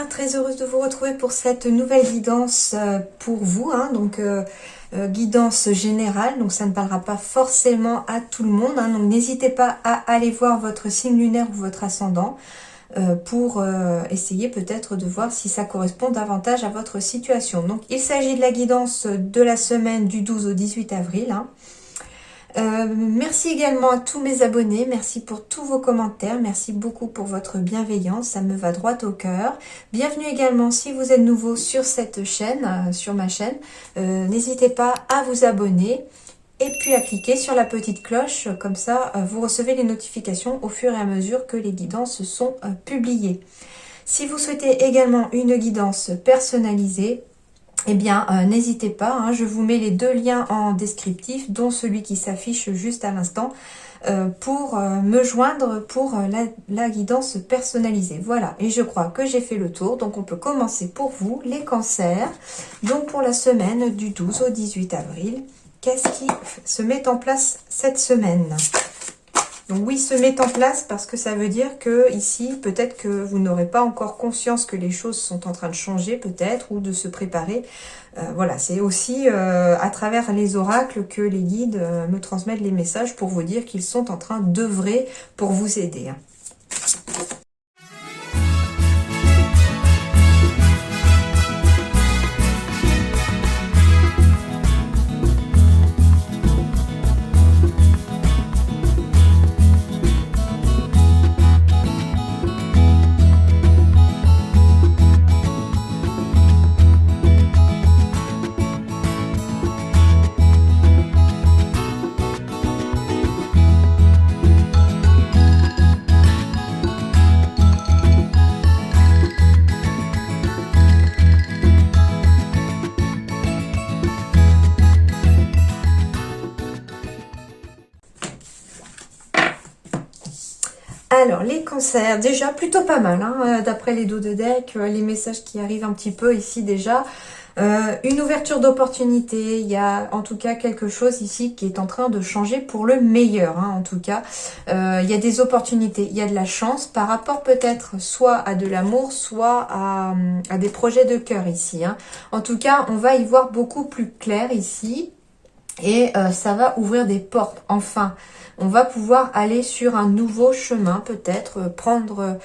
très heureuse de vous retrouver pour cette nouvelle guidance pour vous, guidance générale, donc ça ne parlera pas forcément à tout le monde, donc n'hésitez pas à aller voir votre signe lunaire ou votre ascendant pour essayer peut-être de voir si ça correspond davantage à votre situation. Donc il s'agit de la guidance de la semaine du 12 au 18 avril. Merci également à tous mes abonnés, merci pour tous vos commentaires, merci beaucoup pour votre bienveillance, ça me va droit au cœur. Bienvenue également si vous êtes nouveau sur cette chaîne, sur ma chaîne, n'hésitez pas à vous abonner et puis à cliquer sur la petite cloche, comme ça vous recevez les notifications au fur et à mesure que les guidances sont publiées. Si vous souhaitez également une guidance personnalisée, eh bien, n'hésitez pas, je vous mets les deux liens en descriptif, dont celui qui s'affiche juste à l'instant, pour me joindre pour la guidance personnalisée. Voilà, et je crois que j'ai fait le tour, donc on peut commencer pour vous, les cancers. Donc pour la semaine du 12 au 18 avril, qu'est-ce qui se met en place cette semaine ? Donc oui, se met en place parce que ça veut dire que ici, peut-être que vous n'aurez pas encore conscience que les choses sont en train de changer peut-être ou de se préparer. Voilà, c'est aussi à travers les oracles que les guides me transmettent les messages pour vous dire qu'ils sont en train d'œuvrer pour vous aider. Alors, les cancers, déjà plutôt pas mal, d'après les dos de deck, les messages qui arrivent un petit peu ici déjà. Une ouverture d'opportunité, il y a en tout cas quelque chose ici qui est en train de changer pour le meilleur, en tout cas. Il y a des opportunités, il y a de la chance par rapport peut-être soit à de l'amour, soit à des projets de cœur ici. En tout cas, on va y voir beaucoup plus clair ici et ça va ouvrir des portes, enfin. On va pouvoir aller sur un nouveau chemin, peut-être, prendre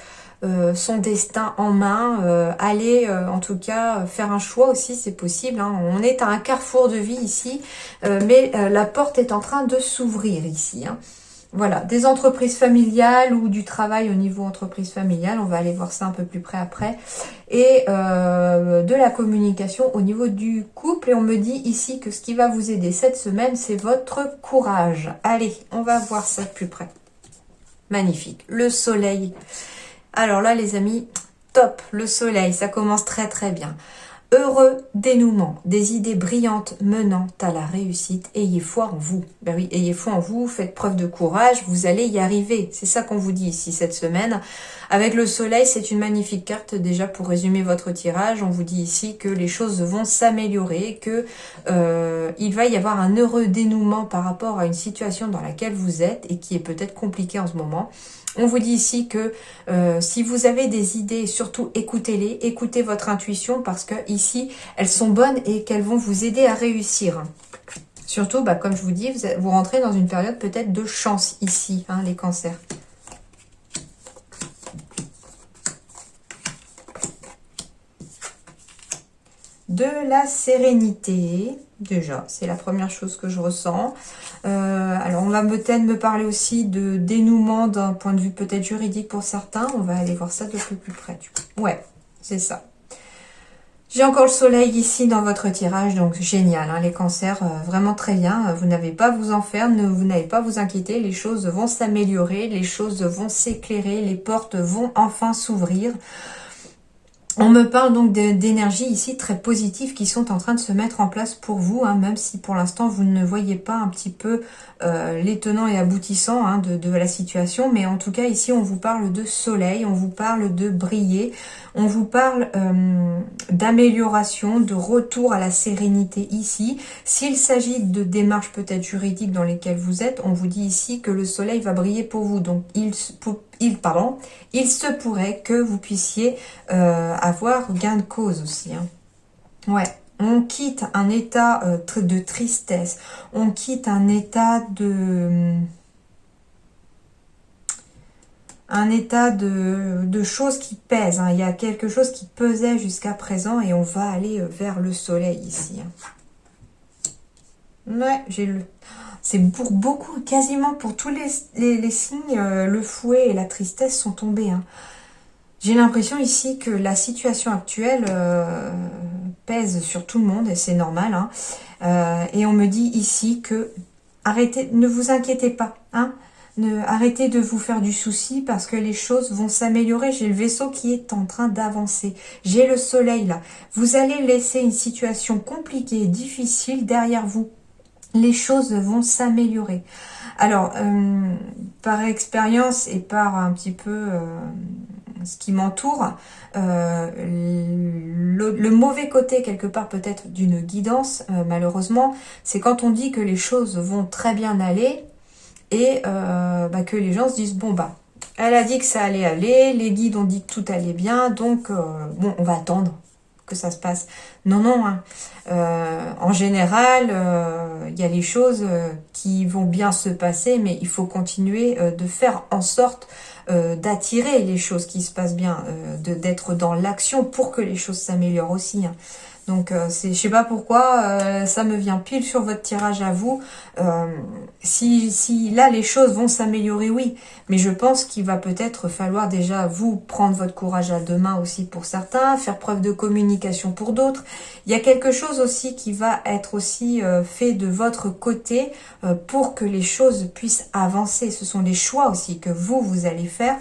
son destin en main, aller en tout cas faire un choix aussi, c'est possible. On est à un carrefour de vie ici, mais la porte est en train de s'ouvrir ici. Voilà, des entreprises familiales ou du travail au niveau entreprise familiale, on va aller voir ça un peu plus près après. Et de la communication au niveau du couple. Et on me dit ici que ce qui va vous aider cette semaine, c'est votre courage. Allez, on va voir ça de plus près. Magnifique, le soleil. Alors là les amis, top, le soleil, ça commence très très bien. Heureux dénouement, des idées brillantes menant à la réussite. Ayez foi en vous. Ben oui, ayez foi en vous, faites preuve de courage, vous allez y arriver. C'est ça qu'on vous dit ici cette semaine. Avec le soleil, c'est une magnifique carte. Déjà pour résumer votre tirage, on vous dit ici que les choses vont s'améliorer, que il va y avoir un heureux dénouement par rapport à une situation dans laquelle vous êtes et qui est peut-être compliquée en ce moment. On vous dit ici que si vous avez des idées, surtout écoutez-les, écoutez votre intuition parce que ici, elles sont bonnes et qu'elles vont vous aider à réussir. Surtout, comme je vous dis, vous rentrez dans une période peut-être de chance ici, les cancers. De la sérénité, déjà, c'est la première chose que je ressens. Alors, on va peut-être me parler aussi de dénouement d'un point de vue peut-être juridique pour certains. On va aller voir ça de plus près. Ouais, c'est ça. J'ai encore le soleil ici dans votre tirage, donc génial, les cancers, vraiment très bien. Vous n'avez pas à vous en faire, vous n'avez pas à vous inquiéter, les choses vont s'améliorer, les choses vont s'éclairer, les portes vont enfin s'ouvrir. On me parle donc d'énergies ici très positives qui sont en train de se mettre en place pour vous, même si pour l'instant vous ne voyez pas un petit peu les tenants et aboutissants de la situation. Mais en tout cas ici on vous parle de soleil, on vous parle de briller, on vous parle d'amélioration, de retour à la sérénité ici. S'il s'agit de démarches peut-être juridiques dans lesquelles vous êtes, on vous dit ici que le soleil va briller pour vous. Donc il se pourrait que vous puissiez avoir gain de cause aussi. Hein. Ouais, on quitte un état de tristesse, on quitte un état de choses qui pèsent. Hein. Il y a quelque chose qui pesait jusqu'à présent et on va aller vers le soleil ici. Hein. Ouais, j'ai le... C'est pour beaucoup, quasiment pour tous les signes, le fouet et la tristesse sont tombés. Hein. J'ai l'impression ici que la situation actuelle pèse sur tout le monde et c'est normal. Hein. Et on me dit ici que arrêtez, ne vous inquiétez pas. Hein. Arrêtez de vous faire du souci parce que les choses vont s'améliorer. J'ai le vaisseau qui est en train d'avancer. J'ai le soleil là. Vous allez laisser une situation compliquée et difficile derrière vous. Les choses vont s'améliorer. Alors, par expérience et par un petit peu ce qui m'entoure, le mauvais côté quelque part peut-être d'une guidance, malheureusement, c'est quand on dit que les choses vont très bien aller et que les gens se disent, bon bah, elle a dit que ça allait aller, les guides ont dit que tout allait bien, donc bon, on va attendre que ça se passe. Non, non, hein. En général, il y a les choses qui vont bien se passer, mais il faut continuer de faire en sorte d'attirer les choses qui se passent bien, d'être dans l'action pour que les choses s'améliorent aussi. Hein. Donc, je sais pas pourquoi, ça me vient pile sur votre tirage à vous. Si là, les choses vont s'améliorer, oui. Mais je pense qu'il va peut-être falloir déjà vous prendre votre courage à deux mains aussi pour certains, faire preuve de communication pour d'autres. Il y a quelque chose aussi qui va être aussi fait de votre côté pour que les choses puissent avancer. Ce sont des choix aussi que vous allez faire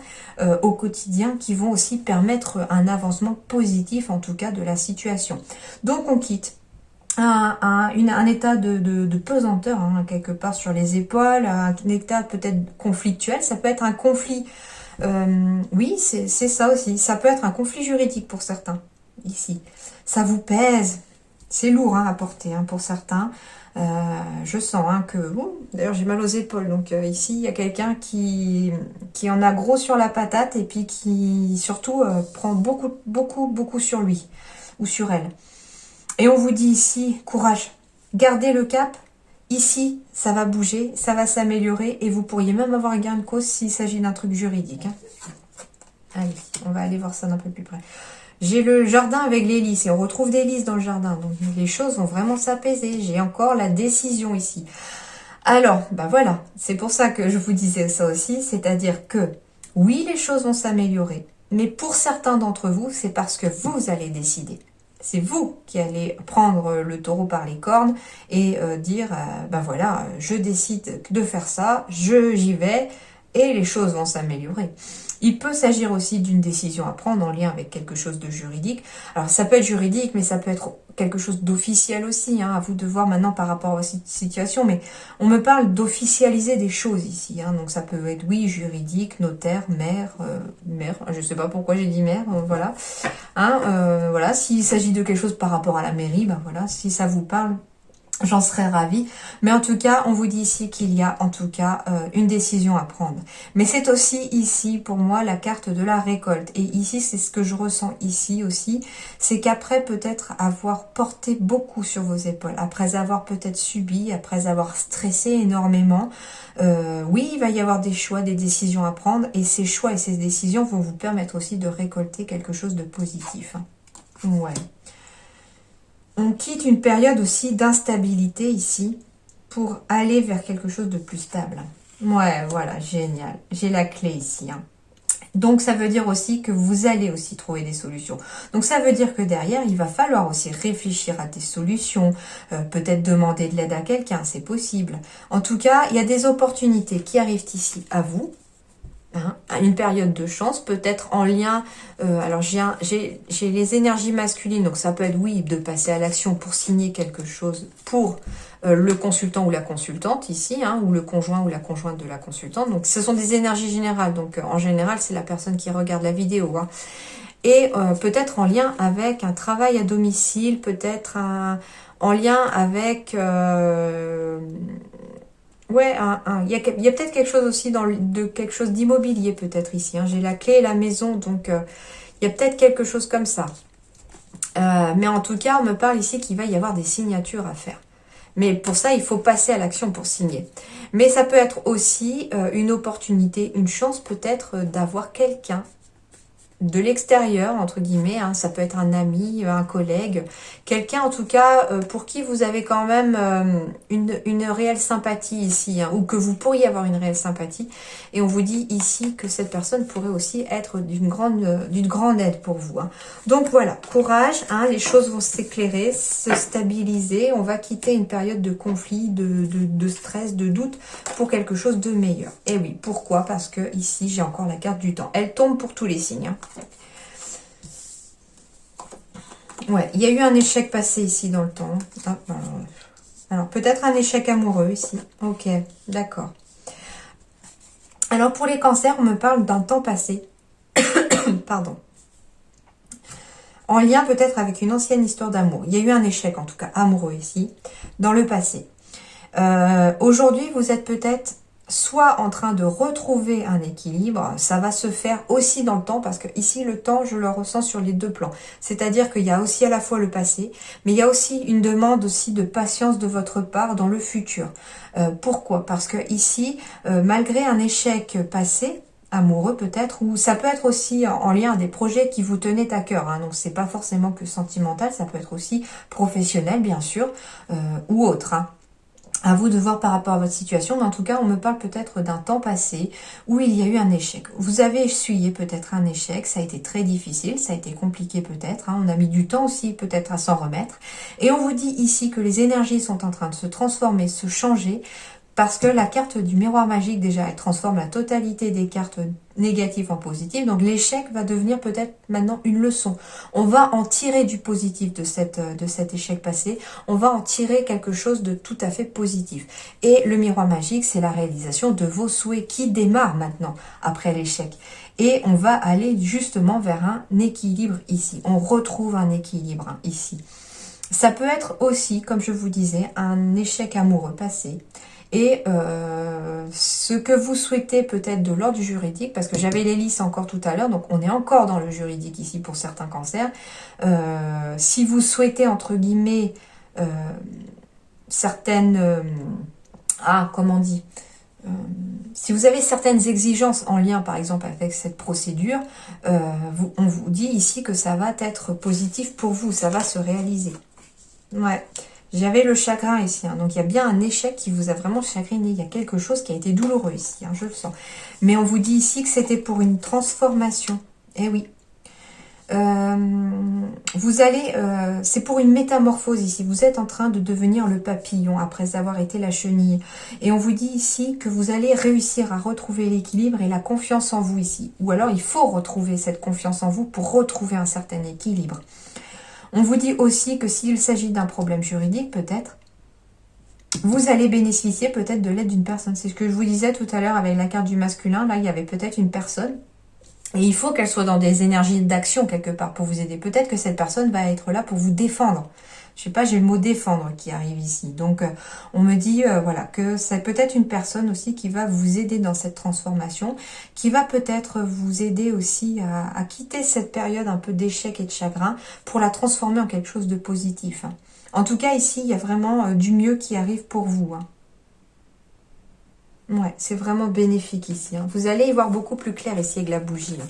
au quotidien qui vont aussi permettre un avancement positif en tout cas de la situation. Donc on quitte un état de pesanteur hein, quelque part sur les épaules, un état peut-être conflictuel, ça peut être un conflit, oui c'est ça aussi, ça peut être un conflit juridique pour certains, ici, ça vous pèse, c'est lourd hein, à porter hein, pour certains, je sens hein, que, d'ailleurs j'ai mal aux épaules, donc ici il y a quelqu'un qui en a gros sur la patate et puis qui surtout prend beaucoup sur lui ou sur elle. Et on vous dit ici, courage, gardez le cap, ici ça va bouger, ça va s'améliorer et vous pourriez même avoir gain de cause s'il s'agit d'un truc juridique. Hein. Allez, on va aller voir ça d'un peu plus près. J'ai le jardin avec les lys et on retrouve des lys dans le jardin, donc les choses vont vraiment s'apaiser. J'ai encore la décision ici. Alors, bah voilà, c'est pour ça que je vous disais ça aussi, c'est-à-dire que oui, les choses vont s'améliorer, mais pour certains d'entre vous, c'est parce que vous allez décider. C'est vous qui allez prendre le taureau par les cornes et dire, ben voilà, je décide de faire ça, j'y vais et les choses vont s'améliorer. Il peut s'agir aussi d'une décision à prendre en lien avec quelque chose de juridique. Alors ça peut être juridique, mais ça peut être quelque chose d'officiel aussi, hein, à vous de voir maintenant par rapport à cette situation. Mais on me parle d'officialiser des choses ici. Hein, donc ça peut être, oui, juridique, notaire, maire, je ne sais pas pourquoi j'ai dit maire, voilà. Hein, voilà, s'il s'agit de quelque chose par rapport à la mairie, ben voilà, si ça vous parle, j'en serais ravie. Mais en tout cas, on vous dit ici qu'il y a en tout cas une décision à prendre. Mais c'est aussi ici, pour moi, la carte de la récolte. Et ici, c'est ce que je ressens ici aussi. C'est qu'après peut-être avoir porté beaucoup sur vos épaules, après avoir peut-être subi, après avoir stressé énormément, oui, il va y avoir des choix, des décisions à prendre. Et ces choix et ces décisions vont vous permettre aussi de récolter quelque chose de positif. Hein. Ouais. On quitte une période aussi d'instabilité ici pour aller vers quelque chose de plus stable. Ouais, voilà, génial. J'ai la clé ici. Hein. Donc, ça veut dire aussi que vous allez aussi trouver des solutions. Donc, ça veut dire que derrière, il va falloir aussi réfléchir à des solutions, peut-être demander de l'aide à quelqu'un, c'est possible. En tout cas, il y a des opportunités qui arrivent ici à vous. Hein, une période de chance, peut-être en lien, alors j'ai les énergies masculines, donc ça peut être oui, de passer à l'action pour signer quelque chose pour le consultant ou la consultante ici, hein, ou le conjoint ou la conjointe de la consultante, donc ce sont des énergies générales, donc en général c'est la personne qui regarde la vidéo, hein. Et peut-être en lien avec un travail à domicile, peut-être en lien avec... Ouais, il y a peut-être quelque chose aussi de quelque chose d'immobilier peut-être ici. Hein. J'ai la clé et la maison, donc il y a peut-être quelque chose comme ça. Mais en tout cas, on me parle ici qu'il va y avoir des signatures à faire. Mais pour ça, il faut passer à l'action pour signer. Mais ça peut être aussi une opportunité, une chance peut-être d'avoir quelqu'un de l'extérieur, entre guillemets, hein, ça peut être un ami, un collègue, quelqu'un en tout cas pour qui vous avez quand même une réelle sympathie ici, hein, ou que vous pourriez avoir une réelle sympathie, et on vous dit ici que cette personne pourrait aussi être d'une grande aide pour vous. Hein. Donc voilà, courage, hein, les choses vont s'éclairer, se stabiliser, on va quitter une période de conflit, de stress, de doute, pour quelque chose de meilleur. Et oui, pourquoi? Parce que ici, j'ai encore la carte du temps. Elle tombe pour tous les signes. Hein. Ouais, il y a eu un échec passé ici dans le temps. Ah, alors, peut-être un échec amoureux ici. Ok, d'accord. Alors, pour les cancers, on me parle d'un temps passé. Pardon. En lien peut-être avec une ancienne histoire d'amour. Il y a eu un échec, en tout cas, amoureux ici, dans le passé. Aujourd'hui, vous êtes peut-être soit en train de retrouver un équilibre, ça va se faire aussi dans le temps, parce que ici le temps je le ressens sur les deux plans, c'est-à-dire qu'il y a aussi à la fois le passé, mais il y a aussi une demande aussi de patience de votre part dans le futur. Pourquoi? Parce que ici, malgré un échec passé, amoureux peut-être, ou ça peut être aussi en lien à des projets qui vous tenaient à cœur, hein, donc c'est pas forcément que sentimental, ça peut être aussi professionnel bien sûr, ou autre, hein. À vous de voir par rapport à votre situation, mais en tout cas, on me parle peut-être d'un temps passé où il y a eu un échec. Vous avez essuyé peut-être un échec, ça a été très difficile, ça a été compliqué peut-être, hein, on a mis du temps aussi peut-être à s'en remettre. Et on vous dit ici que les énergies sont en train de se transformer, se changer, parce que la carte du miroir magique, déjà, elle transforme la totalité des cartes négatives en positives. Donc l'échec va devenir peut-être maintenant une leçon. On va en tirer du positif de cet échec passé. On va en tirer quelque chose de tout à fait positif. Et le miroir magique, c'est la réalisation de vos souhaits qui démarrent maintenant après l'échec. Et on va aller justement vers un équilibre ici. On retrouve un équilibre hein, ici. Ça peut être aussi, comme je vous disais, un échec amoureux passé. Et ce que vous souhaitez peut-être de l'ordre du juridique, parce que j'avais l'hélice encore tout à l'heure, donc on est encore dans le juridique ici pour certains cancers. Si vous souhaitez, entre guillemets, certaines... comment on dit si vous avez certaines exigences en lien, par exemple, avec cette procédure, on vous dit ici que ça va être positif pour vous, ça va se réaliser. Ouais. J'avais le chagrin ici, hein. Donc il y a bien un échec qui vous a vraiment chagriné. Il y a quelque chose qui a été douloureux ici, hein, je le sens. Mais on vous dit ici que c'était pour une transformation. Eh oui. Vous allez, c'est pour une métamorphose ici. Vous êtes en train de devenir le papillon après avoir été la chenille. Et on vous dit ici que vous allez réussir à retrouver l'équilibre et la confiance en vous ici. Ou alors il faut retrouver cette confiance en vous pour retrouver un certain équilibre. On vous dit aussi que s'il s'agit d'un problème juridique, peut-être, vous allez bénéficier peut-être de l'aide d'une personne. C'est ce que je vous disais tout à l'heure avec la carte du masculin. Là, il y avait peut-être une personne. Et il faut qu'elle soit dans des énergies d'action quelque part pour vous aider. Peut-être que cette personne va être là pour vous défendre. Je sais pas, j'ai le mot défendre qui arrive ici. Donc, on me dit, voilà, que c'est peut-être une personne aussi qui va vous aider dans cette transformation, qui va peut-être vous aider aussi à quitter cette période un peu d'échec et de chagrin pour la transformer en quelque chose de positif. Hein. En tout cas, ici, il y a vraiment du mieux qui arrive pour vous. Hein. Ouais, c'est vraiment bénéfique ici. Hein. Vous allez y voir beaucoup plus clair ici avec la bougie. Hein.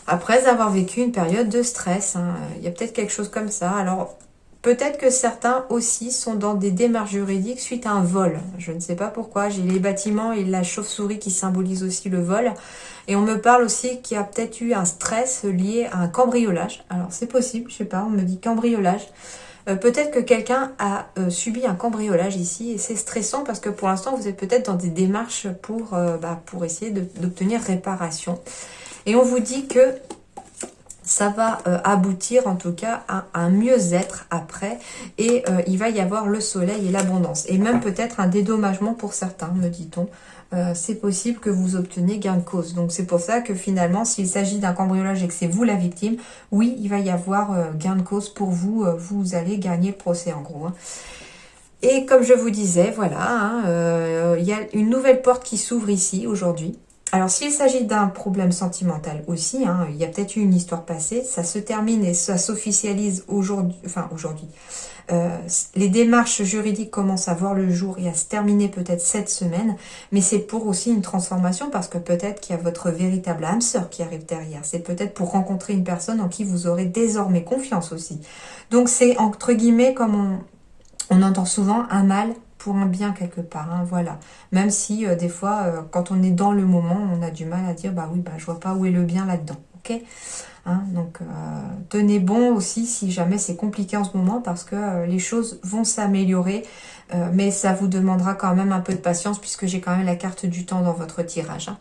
Après avoir vécu une période de stress, hein, il y a peut-être quelque chose comme ça. Alors, peut-être que certains aussi sont dans des démarches juridiques suite à un vol. Je ne sais pas pourquoi. J'ai les bâtiments et la chauve-souris qui symbolisent aussi le vol. Et on me parle aussi qu'il y a peut-être eu un stress lié à un cambriolage. Alors, c'est possible, je sais pas, on me dit cambriolage. Peut-être que quelqu'un a subi un cambriolage ici et c'est stressant parce que pour l'instant, vous êtes peut-être dans des démarches pour essayer d'obtenir réparation. Et on vous dit que ça va aboutir en tout cas à un mieux-être après et il va y avoir le soleil et l'abondance. Et même peut-être un dédommagement pour certains, me dit-on. C'est possible que vous obteniez gain de cause. Donc c'est pour ça que finalement, s'il s'agit d'un cambriolage et que c'est vous la victime, oui, il va y avoir gain de cause pour vous. Vous allez gagner le procès en gros. Hein. Et comme je vous disais, voilà, hein, il y a une nouvelle porte qui s'ouvre ici aujourd'hui. Alors, s'il s'agit d'un problème sentimental aussi, hein, il y a peut-être eu une histoire passée, ça se termine et ça s'officialise aujourd'hui, enfin aujourd'hui. Les démarches juridiques commencent à voir le jour et à se terminer peut-être cette semaine, mais c'est pour aussi une transformation parce que peut-être qu'il y a votre véritable âme sœur qui arrive derrière. C'est peut-être pour rencontrer une personne en qui vous aurez désormais confiance aussi. Donc c'est entre guillemets comme on entend souvent un mal pour un bien quelque part, hein, voilà. Même si des fois, quand on est dans le moment, on a du mal à dire, bah oui, bah je vois pas où est le bien là-dedans, ok, hein, donc tenez bon aussi si jamais c'est compliqué en ce moment parce que les choses vont s'améliorer, mais ça vous demandera quand même un peu de patience puisque j'ai quand même la carte du temps dans votre tirage, hein.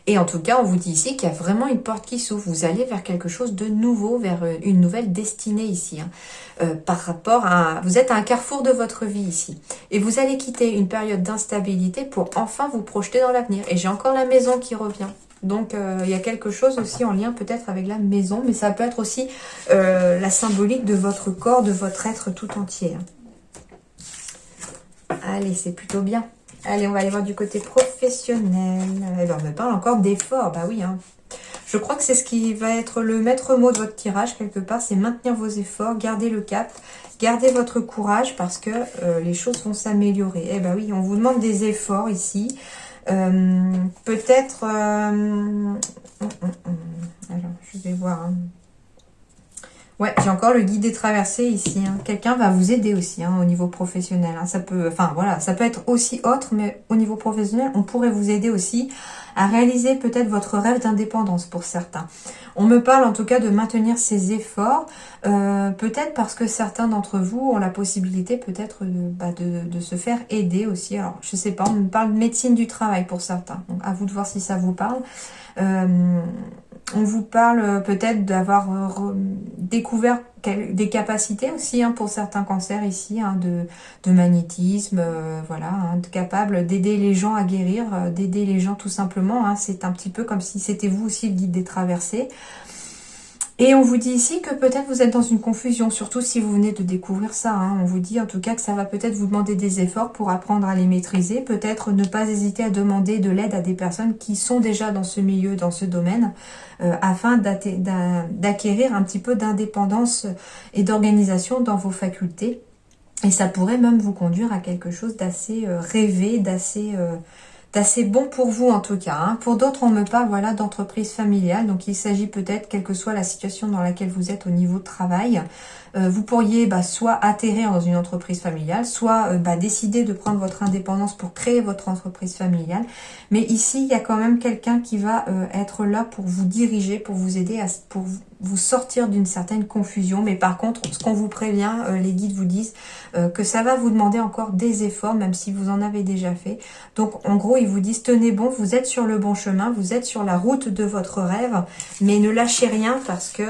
Et en tout cas, on vous dit ici qu'il y a vraiment une porte qui s'ouvre. Vous allez vers quelque chose de nouveau, vers une nouvelle destinée ici, hein. Par rapport à... Vous êtes à un carrefour de votre vie ici. Et vous allez quitter une période d'instabilité pour enfin vous projeter dans l'avenir. Et j'ai encore la maison qui revient. Donc, il y a quelque chose aussi en lien peut-être avec la maison, mais ça peut être aussi la symbolique de votre corps, de votre être tout entier, hein. Allez, c'est plutôt bien. Allez, on va aller voir du côté professionnel. Eh ben, on me parle encore d'efforts. Bah oui, hein. Je crois que c'est ce qui va être le maître mot de votre tirage, quelque part. C'est maintenir vos efforts, garder le cap, garder votre courage parce que les choses vont s'améliorer. Eh ben oui, on vous demande des efforts ici. Peut-être... Alors, je vais voir... hein. Ouais, j'ai encore le guide des traversées ici, hein. Quelqu'un va vous aider aussi, hein, au niveau professionnel, hein. Ça peut, enfin voilà, ça peut être aussi autre, mais au niveau professionnel, on pourrait vous aider aussi à réaliser peut-être votre rêve d'indépendance pour certains. On me parle en tout cas de maintenir ces efforts, peut-être parce que certains d'entre vous ont la possibilité peut-être de se faire aider aussi. Alors, je sais pas, on me parle de médecine du travail pour certains. Donc, à vous de voir si ça vous parle. On vous parle peut-être d'avoir découvert des capacités aussi, hein, pour certains cancers ici, hein, de magnétisme, voilà, hein, capable d'aider les gens à guérir, d'aider les gens tout simplement, hein. C'est un petit peu comme si c'était vous aussi le guide des traversées. Et on vous dit ici que peut-être vous êtes dans une confusion, surtout si vous venez de découvrir ça, hein. On vous dit en tout cas que ça va peut-être vous demander des efforts pour apprendre à les maîtriser. Peut-être ne pas hésiter à demander de l'aide à des personnes qui sont déjà dans ce milieu, dans ce domaine, afin d'acquérir un petit peu d'indépendance et d'organisation dans vos facultés. Et ça pourrait même vous conduire à quelque chose d'assez rêvé, d'assez bon pour vous en tout cas, hein. Pour d'autres, on me parle voilà d'entreprise familiale. Donc il s'agit peut-être, quelle que soit la situation dans laquelle vous êtes au niveau de travail, vous pourriez soit atterrir dans une entreprise familiale, soit décider de prendre votre indépendance pour créer votre entreprise familiale. Mais ici, il y a quand même quelqu'un qui va être là pour vous diriger, pour vous aider, pour vous sortir d'une certaine confusion. Mais par contre, ce qu'on vous prévient, les guides vous disent que ça va vous demander encore des efforts, même si vous en avez déjà fait. Donc en gros, ils vous disent, tenez bon, vous êtes sur le bon chemin, vous êtes sur la route de votre rêve, mais ne lâchez rien parce que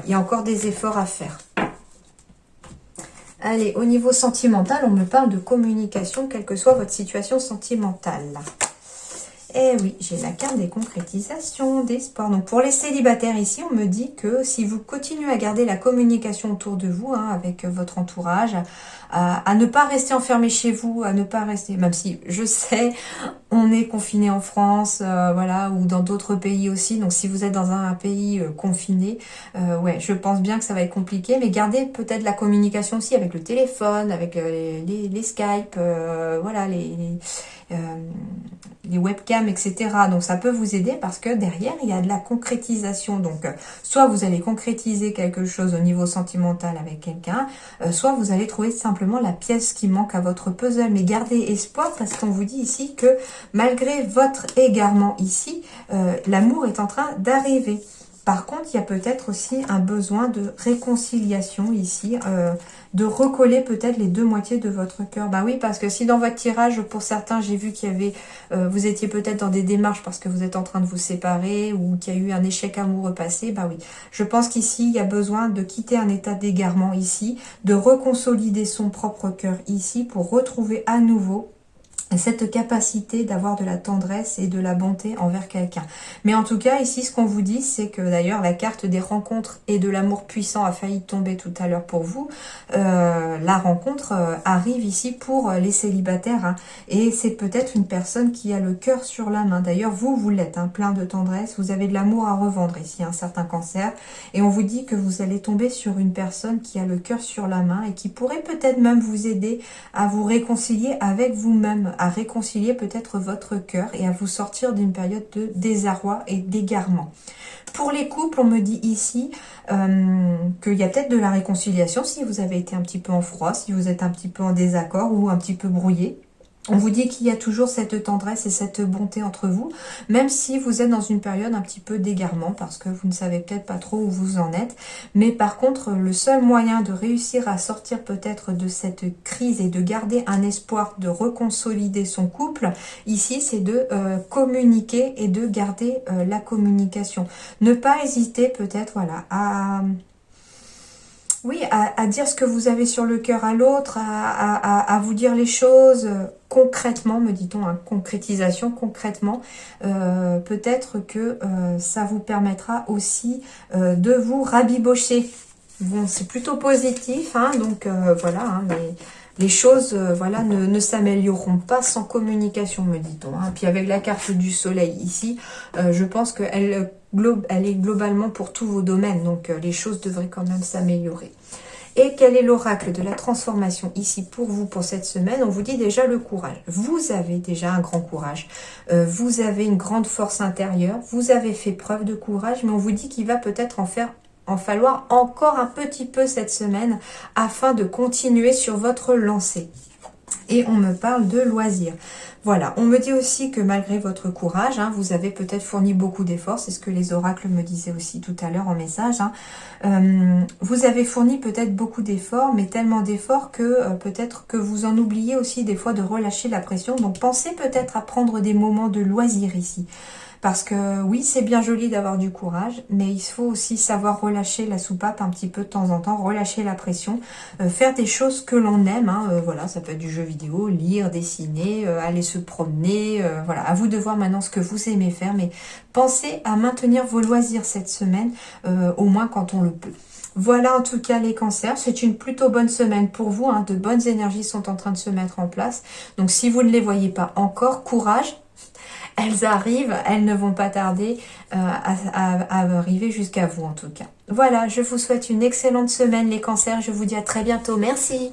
il y a encore des efforts à faire. Allez, au niveau sentimental, on me parle de communication, quelle que soit votre situation sentimentale. Eh oui, j'ai la carte des concrétisations, d'espoir. Donc pour les célibataires ici, on me dit que si vous continuez à garder la communication autour de vous, hein, avec votre entourage, à ne pas rester enfermé chez vous, à ne pas rester, même si je sais, on est confiné en France, voilà, ou dans d'autres pays aussi. Donc si vous êtes dans un pays confiné, ouais, je pense bien que ça va être compliqué, mais gardez peut-être la communication aussi avec le téléphone, avec les Skype, voilà, les webcams, etc. Donc ça peut vous aider parce que derrière, il y a de la concrétisation. Donc soit vous allez concrétiser quelque chose au niveau sentimental avec quelqu'un, soit vous allez trouver simplement la pièce qui manque à votre puzzle. Mais gardez espoir parce qu'on vous dit ici que malgré votre égarement ici, l'amour est en train d'arriver. Par contre, il y a peut-être aussi un besoin de réconciliation ici, de recoller peut-être les deux moitiés de votre cœur. Bah oui, parce que si dans votre tirage, pour certains, j'ai vu qu'il y avait, vous étiez peut-être dans des démarches parce que vous êtes en train de vous séparer ou qu'il y a eu un échec amoureux passé, bah oui. Je pense qu'ici, il y a besoin de quitter un état d'égarement ici, de reconsolider son propre cœur ici pour retrouver à nouveau cette capacité d'avoir de la tendresse et de la bonté envers quelqu'un. Mais en tout cas, ici, ce qu'on vous dit, c'est que d'ailleurs, la carte des rencontres et de l'amour puissant a failli tomber tout à l'heure pour vous. La rencontre arrive ici pour les célibataires, hein, et c'est peut-être une personne qui a le cœur sur la main. D'ailleurs, vous l'êtes, hein, plein de tendresse, vous avez de l'amour à revendre ici, un certain cancer, et on vous dit que vous allez tomber sur une personne qui a le cœur sur la main et qui pourrait peut-être même vous aider à vous réconcilier avec vous-même, à réconcilier peut-être votre cœur et à vous sortir d'une période de désarroi et d'égarement. Pour les couples, on me dit ici qu'il y a peut-être de la réconciliation si vous avez été un petit peu en froid, si vous êtes un petit peu en désaccord ou un petit peu brouillé. On vous dit qu'il y a toujours cette tendresse et cette bonté entre vous, même si vous êtes dans une période un petit peu d'égarement, parce que vous ne savez peut-être pas trop où vous en êtes. Mais par contre, le seul moyen de réussir à sortir peut-être de cette crise et de garder un espoir de reconsolider son couple, ici, c'est de communiquer et de garder la communication. Ne pas hésiter peut-être, voilà, à dire ce que vous avez sur le cœur à l'autre, à vous dire les choses concrètement, me dit-on, hein, concrétisation, concrètement. Peut-être que ça vous permettra aussi de vous rabibocher. Bon, c'est plutôt positif, hein, donc voilà, hein, mais les choses voilà, ne s'amélioreront pas sans communication, me dit-on. Hein. Puis avec la carte du soleil ici, je pense qu'elle elle est globalement pour tous vos domaines, donc les choses devraient quand même s'améliorer. Et quel est l'oracle de la transformation ici pour vous pour cette semaine? On vous dit déjà le courage. Vous avez déjà un grand courage. Vous avez une grande force intérieure. Vous avez fait preuve de courage, mais on vous dit qu'il va peut-être en falloir encore un petit peu cette semaine afin de continuer sur votre lancée. Et on me parle de loisirs. Voilà, on me dit aussi que malgré votre courage, hein, vous avez peut-être fourni beaucoup d'efforts, c'est ce que les oracles me disaient aussi tout à l'heure en message. Hein. Vous avez fourni peut-être beaucoup d'efforts, mais tellement d'efforts que peut-être que vous en oubliez aussi des fois de relâcher la pression. Donc pensez peut-être à prendre des moments de loisirs ici. Parce que oui, c'est bien joli d'avoir du courage, mais il faut aussi savoir relâcher la soupape un petit peu de temps en temps, relâcher la pression, faire des choses que l'on aime. Hein, voilà, ça peut être du jeu vidéo, lire, dessiner, aller se promener. Voilà, à vous de voir maintenant ce que vous aimez faire, mais pensez à maintenir vos loisirs cette semaine, au moins quand on le peut. Voilà en tout cas les cancers, c'est une plutôt bonne semaine pour vous, hein, de bonnes énergies sont en train de se mettre en place. Donc si vous ne les voyez pas encore, courage. Elles arrivent, elles ne vont pas tarder à arriver jusqu'à vous en tout cas. Voilà, je vous souhaite une excellente semaine les cancers, je vous dis à très bientôt, merci.